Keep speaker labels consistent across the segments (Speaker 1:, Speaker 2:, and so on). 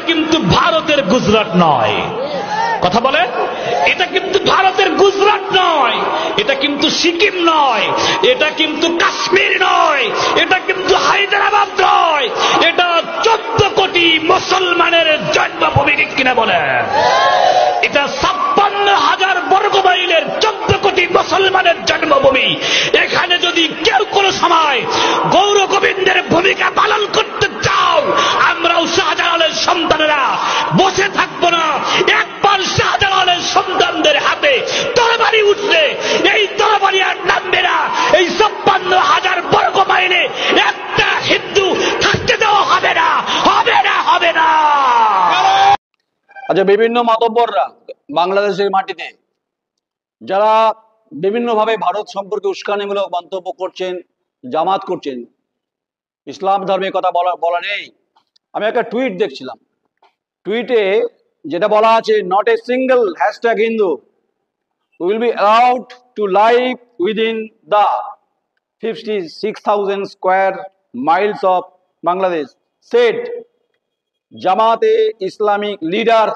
Speaker 1: কিন্তু ভারতের গুজরাট নয়। কথা বলে, এটা কিন্তু ভারতের গুজরাট নয়, এটা কিন্তু সিকিম নয়, এটা কিন্তু কাশ্মীর নয়, এটা কিন্তু হায়দ্রাবাদ নয়, এটা 14 কোটি মুসলমানের জন্মভূমি। ঠিক কিনা বলে? এটা 56,000 বর্গ মাইলের 14 কোটি মুসলমানের জন্মভূমি। এখানে যদি কেউ কোন সময় গৌর গোবিন্দের ভূমিকা পালন করতে চাও, আমরাও শাহজালালের সন্তানেরা বসে থাকবো না। একবার শাহজালালের সন্তানদের হাতে তরবারি উঠলে এই তরবারি আর নামবে না। এই 56,000 বর্গ মাইলে একটা হিন্দু থাকতে দেওয়া হবে না, হবে না, হবে না।
Speaker 2: আচ্ছা, বিভিন্ন মাতব্বররা বাংলাদেশের মাটিতে যারা বিভিন্নভাবে ভারত সম্পর্কে উস্কানিমূলক মন্তব্য করছেন, জামাত করছেন, ইসলাম ধর্মের কথা বলা নেই। আমি একটা টুইট দেখছিলাম, টুইটে যেটা বলা আছে, not a single hashtag Hindu will be allowed to live within the 56,000 square miles of Bangladesh, said জামাতে ইসলামিক লিডার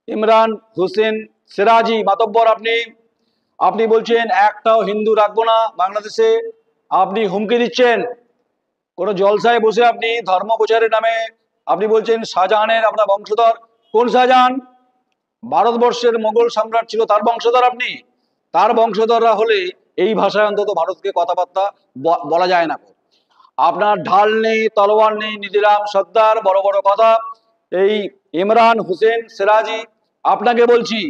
Speaker 2: ইমরান হোসেন সিরাজি। মাতব্বর, আপনি বলছেন একটাও হিন্দু রাখবো না বাংলাদেশে। আপনি হুমকি দিচ্ছেন কোনো জলসায় বসে, আপনি ধর্ম প্রচারের নামে আপনি বলছেন শাহজাহানের আপনার বংশধর। কোন শাহজাহান? ভারতবর্ষের মোগল সম্রাট ছিল, তার বংশধর আপনি। তার বংশধররা হলে এই ভাষায় অন্তত ভারতকে কথাবার্তা বলা যায় না। আপনার ঢাল নেই, তলোয়ার নেই, নিদিরাম সর্দার, বড় বড় কথা। এই ইমরান হোসেন সিরাজি, আপনাকে বলছি,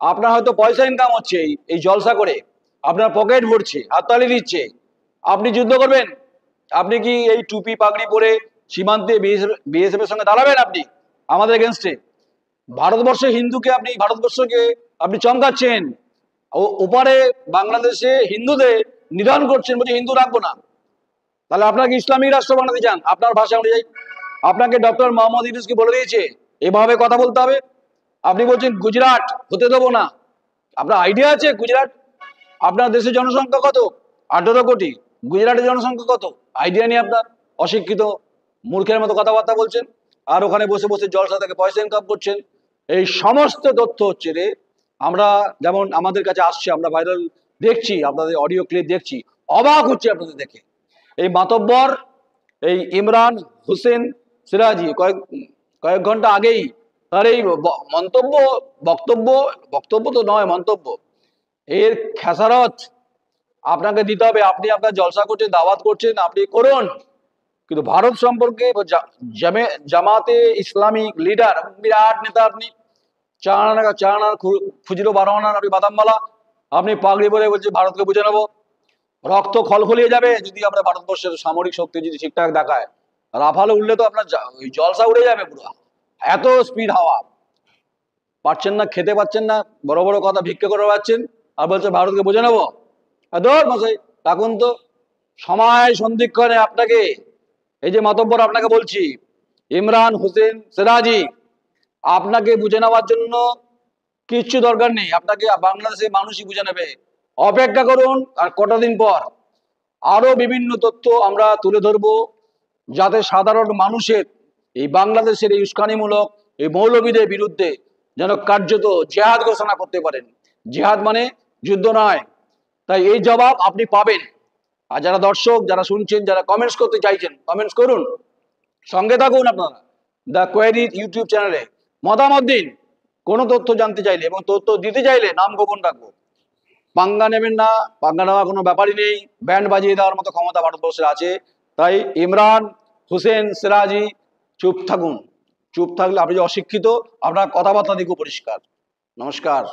Speaker 2: আপনার হয়তো পয়সা ইনকাম হচ্ছে এই জলসা করে, আপনার পকেট ভরছে, হাততালি দিচ্ছে। আপনি যুদ্ধ করবেন? আপনি কি এই টুপি পাগড়ি পরে সীমান্তে বিএসএফ এর সঙ্গে দাঁড়াবেন আপনি আমাদের এগেনস্টে? ভারতবর্ষে হিন্দুকে ভারতবর্ষকে আপনি চমকাচ্ছেন, ওপারে বাংলাদেশে হিন্দুদের নিধন করছেন, বলছে হিন্দু রাখবো না। তাহলে আপনাকে ইসলামিক রাষ্ট্র বানাতে চান আপনার ভাষা অনুযায়ী। আপনাকে ডক্টর মোহাম্মদ ইউনূসকে বলে দিয়েছে এভাবে কথা বলতে হবে। আপনি বলছেন গুজরাট হতে দেবো না। আপনার আইডিয়া আছে গুজরাট? আপনার দেশের জনসংখ্যা কত? 18 কোটি। গুজরাটের জনসংখ্যা কত? আইডিয়া নেই আপনার। অশিক্ষিত মূর্খের মতো কথাবার্তা বলছেন, আর ওখানে বসে বসে জলসা থেকে পয়সা ইনকাম করছেন। এই সমস্ত তথ্য হচ্ছে রে, আমরা যেমন আমাদের কাছে আসছে, আমরা ভাইরাল দেখছি, আপনাদের অডিও ক্লিপ দেখছি, অবাক হচ্ছে আপনাদের দেখে। এই মাতব্বর এই ইমরান হোসেন সিরাজি কয়েক ঘন্টা আগেই তার এই বক্তব্য তো নয়, মন্তব্য, এর খেসারত আপনাকে দিতে হবে। আপনি আপনার জলসা করছেন, দাওয়াত করছেন, আপনি করুন, কিন্তু ভারত সম্পর্কে জামাতে ইসলামিক লিডার, বিরাট নেতা আপনি, 4 আনার খুচরো 12 আনার আপনি বাদামবালা, আপনি পাগড়ি পরে বলছে ভারতকে বুঝে নেবো। রক্ত খলখলিয়ে যাবে যদি আমরা ভারতবর্ষের সামরিক শক্তি যদি ঠিকঠাক দেখায়। রাফালে উঠলে তো আপনার ওই জলসা উড়ে যাবে পুরো, এত স্পিড হাওয়া। পাচ্ছেন না, খেতে পাচ্ছেন না, বড় বড় কথা ভিক্ষা করে পাচ্ছেন, আর বলছে ভারতকে বুঝে নেবো। মশাই রাখুন তো, সময় সন্ধিক্ষণে আপনাকে, এই যে মাতব্বর আপনাকে বলছি ইমরান হোসেন সিরাজি, আপনাকে বুঝে নেওয়ার জন্য কিচ্ছু দরকার নেই। আপনাকে বাংলাদেশের মানুষই বুঝে নেবে। অপেক্ষা করুন, আর কটা দিন পর আরো বিভিন্ন তথ্য আমরা তুলে ধরবো, যাতে সাধারণ মানুষের এই বাংলাদেশের এই উস্কানিমূলক এই মৌলবীদের বিরুদ্ধে যেন কার্যত জেহাদ ঘোষণা করতে পারেন। জেহাদ মানে যুদ্ধ নয়। তাই এই জবাব আপনি পাবেন। আর যারা দর্শক, যারা শুনছেন, যারা কমেন্টস করতে চাইছেন, কমেন্টস করুন, সঙ্গে থাকুন আপনারা দ্য কোয়েরি ইউটিউব চ্যানেলে। মতামত দিন, কোনো তথ্য জানতে চাইলে এবং তথ্য দিতে চাইলে নাম গোপন রাখবো। পাঙ্গা নেবেন না, পাঙ্গা নেওয়ার কোনো ব্যাপারই নেই। ব্যান্ড বাজিয়ে দেওয়ার মতো ক্ষমতা ভারতবর্ষের আছে। তাই ইমরান হোসেন সিরাজি চুপ থাকুন। চুপ থাকলে আপনি যে অশিক্ষিত, আপনার কথাবার্তা দিকেও পরিষ্কার। নমস্কার।